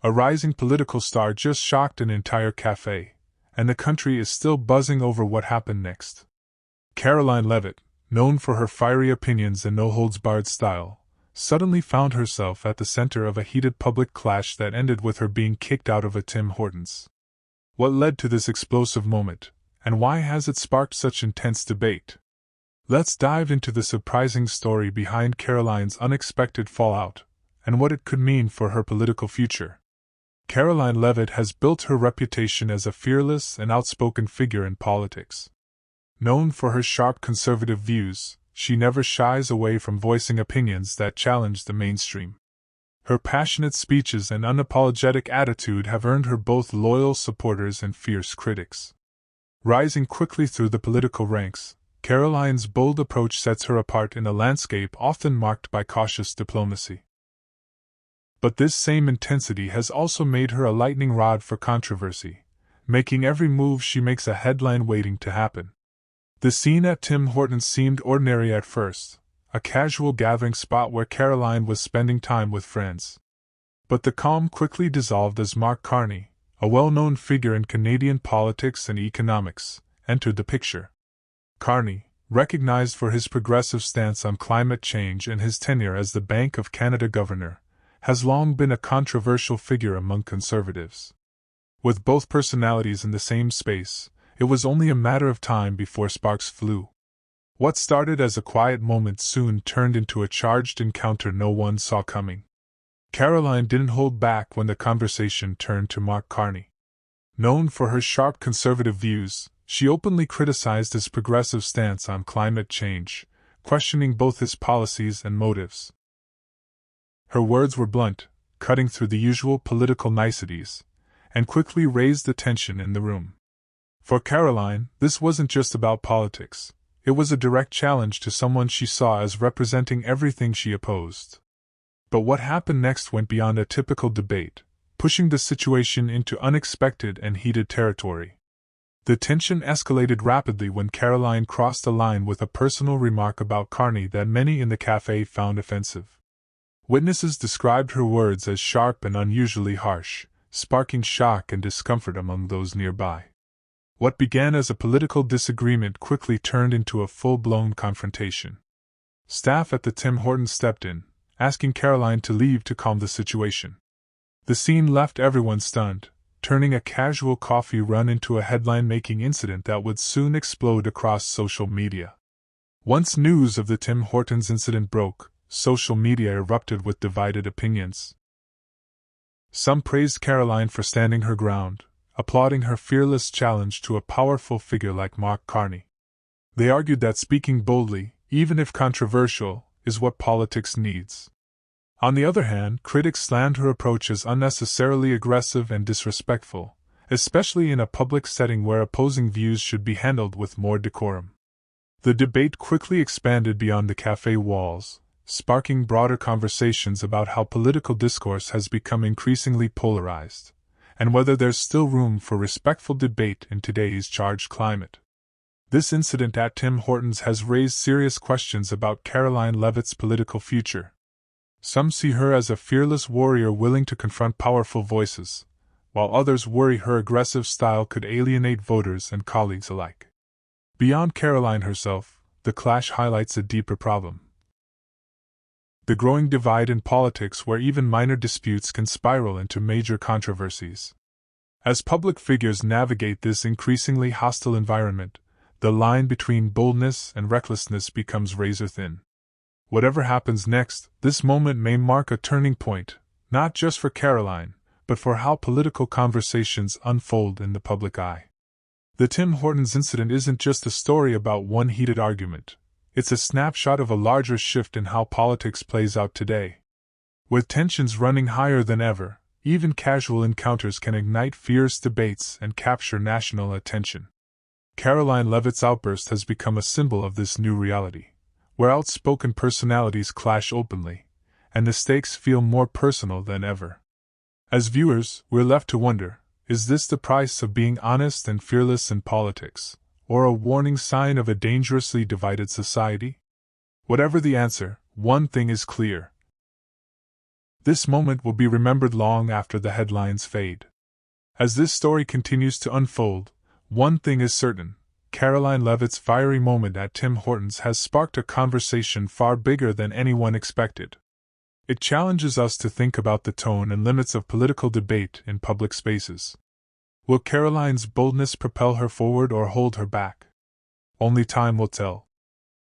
A rising political star just shocked an entire cafe, and the country is still buzzing over what happened next. Karoline Leavitt, known for her fiery opinions and no-holds-barred style, suddenly found herself at the center of a heated public clash that ended with her being kicked out of a Tim Hortons. What led to this explosive moment, and why has it sparked such intense debate? Let's dive into the surprising story behind Karoline's unexpected fallout, and what it could mean for her political future. Karoline Leavitt has built her reputation as a fearless and outspoken figure in politics. Known for her sharp conservative views, she never shies away from voicing opinions that challenge the mainstream. Her passionate speeches and unapologetic attitude have earned her both loyal supporters and fierce critics. Rising quickly through the political ranks, Karoline's bold approach sets her apart in a landscape often marked by cautious diplomacy. But this same intensity has also made her a lightning rod for controversy, making every move she makes a headline waiting to happen. The scene at Tim Hortons seemed ordinary at first, a casual gathering spot where Karoline was spending time with friends. But the calm quickly dissolved as Carney, a well-known figure in Canadian politics and economics, entered the picture. Carney, recognized for his progressive stance on climate change and his tenure as the Bank of Canada governor, has long been a controversial figure among conservatives. With both personalities in the same space, it was only a matter of time before sparks flew. What started as a quiet moment soon turned into a charged encounter no one saw coming. Karoline didn't hold back when the conversation turned to Carney. Known for her sharp conservative views, she openly criticized his progressive stance on climate change, questioning both his policies and motives. Her words were blunt, cutting through the usual political niceties, and quickly raised the tension in the room. For Karoline, this wasn't just about politics. It was a direct challenge to someone she saw as representing everything she opposed. But what happened next went beyond a typical debate, pushing the situation into unexpected and heated territory. The tension escalated rapidly when Karoline crossed a line with a personal remark about Carney that many in the cafe found offensive. Witnesses described her words as sharp and unusually harsh, sparking shock and discomfort among those nearby. What began as a political disagreement quickly turned into a full-blown confrontation. Staff at the Tim Hortons stepped in, asking Karoline to leave to calm the situation. The scene left everyone stunned, turning a casual coffee run into a headline-making incident that would soon explode across social media. Once news of the Tim Hortons incident broke, social media erupted with divided opinions. Some praised Karoline for standing her ground, applauding her fearless challenge to a powerful figure like Carney. They argued that speaking boldly, even if controversial, is what politics needs. On the other hand, critics slammed her approach as unnecessarily aggressive and disrespectful, especially in a public setting where opposing views should be handled with more decorum. The debate quickly expanded beyond the cafe walls, sparking broader conversations about how political discourse has become increasingly polarized, and whether there's still room for respectful debate in today's charged climate. This incident at Tim Hortons has raised serious questions about Karoline Leavitt's political future. Some see her as a fearless warrior willing to confront powerful voices, while others worry her aggressive style could alienate voters and colleagues alike. Beyond Karoline herself, the clash highlights a deeper problem: the growing divide in politics where even minor disputes can spiral into major controversies. As public figures navigate this increasingly hostile environment, the line between boldness and recklessness becomes razor-thin. Whatever happens next, this moment may mark a turning point, not just for Karoline, but for how political conversations unfold in the public eye. The Tim Hortons incident isn't just a story about one heated argument. It's a snapshot of a larger shift in how politics plays out today. With tensions running higher than ever, even casual encounters can ignite fierce debates and capture national attention. Karoline Leavitt's outburst has become a symbol of this new reality, where outspoken personalities clash openly, and the stakes feel more personal than ever. As viewers, we're left to wonder, is this the price of being honest and fearless in politics, or a warning sign of a dangerously divided society? Whatever the answer, one thing is clear. This moment will be remembered long after the headlines fade. As this story continues to unfold, one thing is certain: Karoline Leavitt's fiery moment at Tim Hortons has sparked a conversation far bigger than anyone expected. It challenges us to think about the tone and limits of political debate in public spaces. Will Karoline's boldness propel her forward or hold her back? Only time will tell.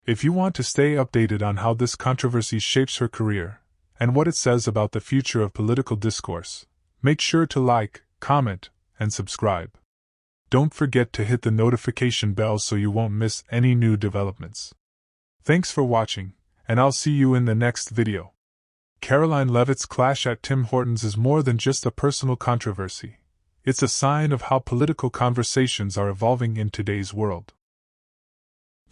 If you want to stay updated on how this controversy shapes her career, and what it says about the future of political discourse, make sure to like, comment, and subscribe. Don't forget to hit the notification bell so you won't miss any new developments. Thanks for watching, and I'll see you in the next video. Karoline Leavitt's clash at Tim Hortons is more than just a personal controversy. It's a sign of how political conversations are evolving in today's world.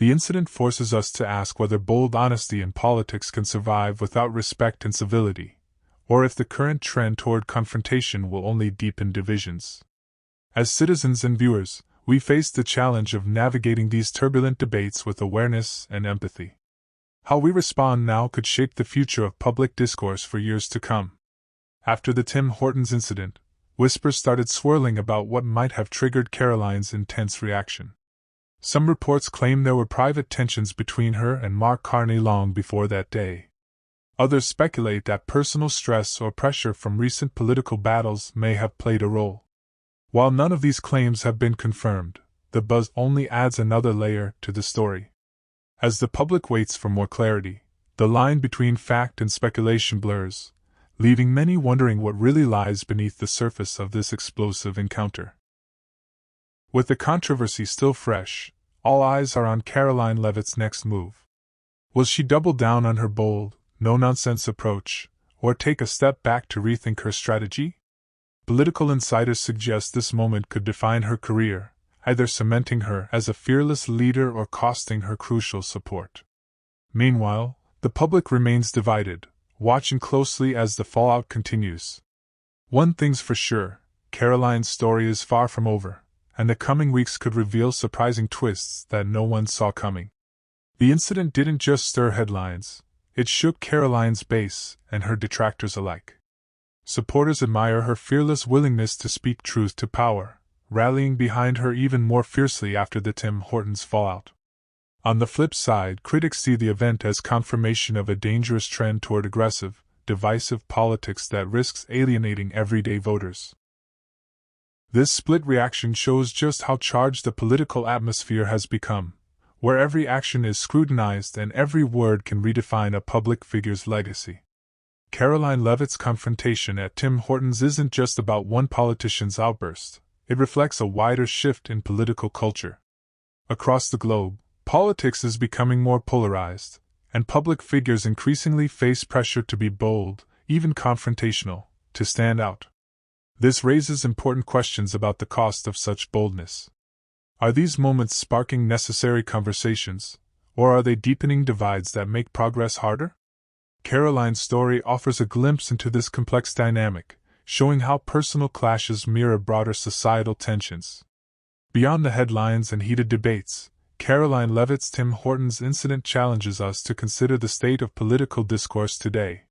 The incident forces us to ask whether bold honesty in politics can survive without respect and civility, or if the current trend toward confrontation will only deepen divisions. As citizens and viewers, we face the challenge of navigating these turbulent debates with awareness and empathy. How we respond now could shape the future of public discourse for years to come. After the Tim Hortons incident, whispers started swirling about what might have triggered Karoline's intense reaction. Some reports claim there were private tensions between her and Carney long before that day. Others speculate that personal stress or pressure from recent political battles may have played a role. While none of these claims have been confirmed, the buzz only adds another layer to the story. As the public waits for more clarity, the line between fact and speculation blurs, leaving many wondering what really lies beneath the surface of this explosive encounter. With the controversy still fresh, all eyes are on Karoline Leavitt's next move. Will she double down on her bold, no-nonsense approach, or take a step back to rethink her strategy? Political insiders suggest this moment could define her career, either cementing her as a fearless leader or costing her crucial support. Meanwhile, the public remains divided, watching closely as the fallout continues. One thing's for sure: Karoline's story is far from over, and the coming weeks could reveal surprising twists that no one saw coming. The incident didn't just stir headlines, it shook Karoline's base and her detractors alike. Supporters admire her fearless willingness to speak truth to power, rallying behind her even more fiercely after the Tim Hortons fallout. On the flip side, critics see the event as confirmation of a dangerous trend toward aggressive, divisive politics that risks alienating everyday voters. This split reaction shows just how charged the political atmosphere has become, where every action is scrutinized and every word can redefine a public figure's legacy. Karoline Leavitt's confrontation at Tim Hortons isn't just about one politician's outburst, it reflects a wider shift in political culture. Across the globe, politics is becoming more polarized, and public figures increasingly face pressure to be bold, even confrontational, to stand out. This raises important questions about the cost of such boldness. Are these moments sparking necessary conversations, or are they deepening divides that make progress harder? Karoline's story offers a glimpse into this complex dynamic, showing how personal clashes mirror broader societal tensions. Beyond the headlines and heated debates, Karoline Leavitt's Tim Hortons incident challenges us to consider the state of political discourse today.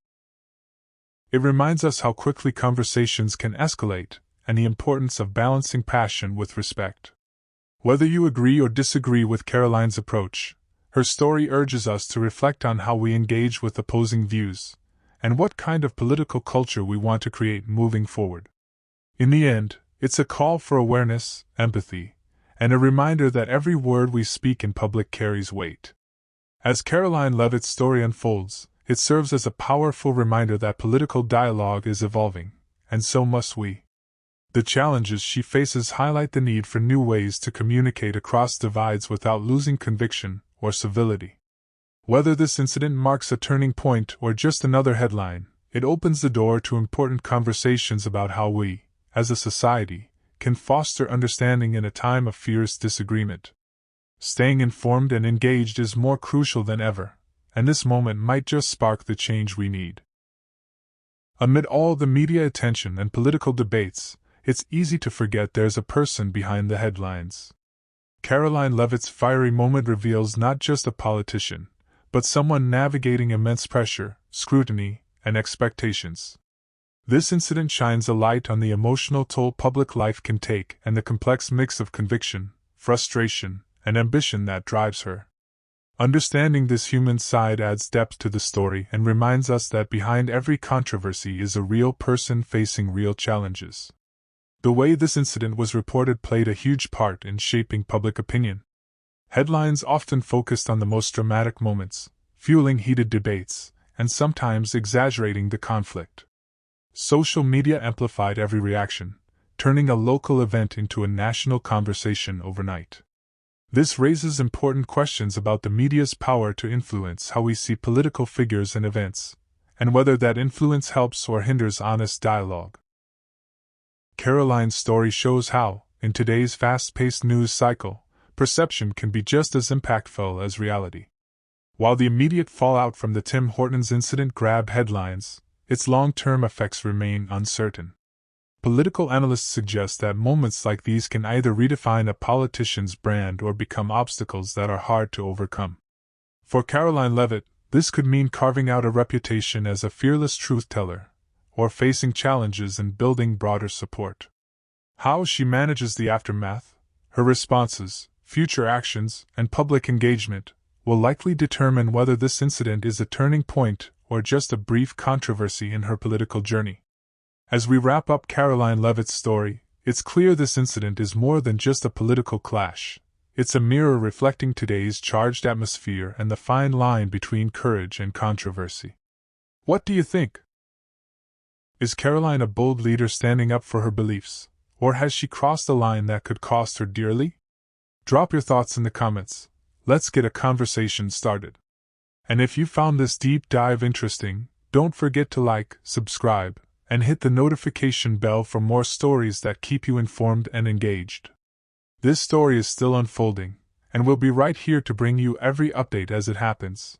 It reminds us how quickly conversations can escalate, and the importance of balancing passion with respect. Whether you agree or disagree with Karoline's approach, her story urges us to reflect on how we engage with opposing views, and what kind of political culture we want to create moving forward. In the end, it's a call for awareness, empathy, and a reminder that every word we speak in public carries weight. As Karoline Leavitt's story unfolds, it serves as a powerful reminder that political dialogue is evolving, and so must we. The challenges she faces highlight the need for new ways to communicate across divides without losing conviction or civility. Whether this incident marks a turning point or just another headline, it opens the door to important conversations about how we, as a society, can foster understanding in a time of fierce disagreement. Staying informed and engaged is more crucial than ever, and this moment might just spark the change we need. Amid all the media attention and political debates, it's easy to forget there's a person behind the headlines. Karoline Leavitt's fiery moment reveals not just a politician, but someone navigating immense pressure, scrutiny, and expectations. This incident shines a light on the emotional toll public life can take and the complex mix of conviction, frustration, and ambition that drives her. Understanding this human side adds depth to the story and reminds us that behind every controversy is a real person facing real challenges. The way this incident was reported played a huge part in shaping public opinion. Headlines often focused on the most dramatic moments, fueling heated debates, and sometimes exaggerating the conflict. Social media amplified every reaction, turning a local event into a national conversation overnight. This raises important questions about the media's power to influence how we see political figures and events, and whether that influence helps or hinders honest dialogue. Karoline's story shows how, in today's fast-paced news cycle, perception can be just as impactful as reality. While the immediate fallout from the Tim Hortons incident grabbed headlines, its long-term effects remain uncertain. Political analysts suggest that moments like these can either redefine a politician's brand or become obstacles that are hard to overcome. For Karoline Leavitt, this could mean carving out a reputation as a fearless truth-teller, or facing challenges and building broader support. How she manages the aftermath, her responses, future actions, and public engagement will likely determine whether this incident is a turning point or just a brief controversy in her political journey. As we wrap up Karoline Leavitt's story, it's clear this incident is more than just a political clash. It's a mirror reflecting today's charged atmosphere and the fine line between courage and controversy. What do you think? Is Karoline a bold leader standing up for her beliefs, or has she crossed a line that could cost her dearly? Drop your thoughts in the comments. Let's get a conversation started. And if you found this deep dive interesting, don't forget to like, subscribe, and hit the notification bell for more stories that keep you informed and engaged. This story is still unfolding, and we'll be right here to bring you every update as it happens.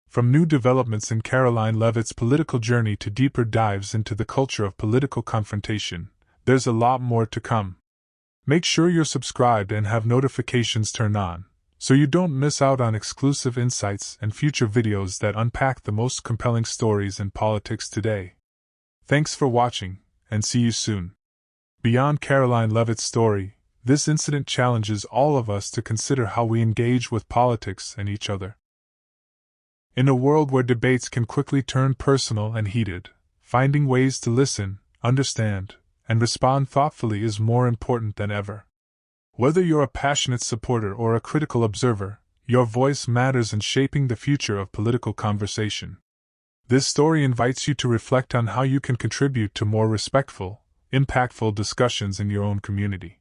From new developments in Karoline Leavitt's political journey to deeper dives into the culture of political confrontation, there's a lot more to come. Make sure you're subscribed and have notifications turned on, so you don't miss out on exclusive insights and future videos that unpack the most compelling stories in politics today. Thanks for watching, and see you soon. Beyond Karoline Leavitt's story, this incident challenges all of us to consider how we engage with politics and each other. In a world where debates can quickly turn personal and heated, finding ways to listen, understand, and respond thoughtfully is more important than ever. Whether you're a passionate supporter or a critical observer, your voice matters in shaping the future of political conversation. This story invites you to reflect on how you can contribute to more respectful, impactful discussions in your own community.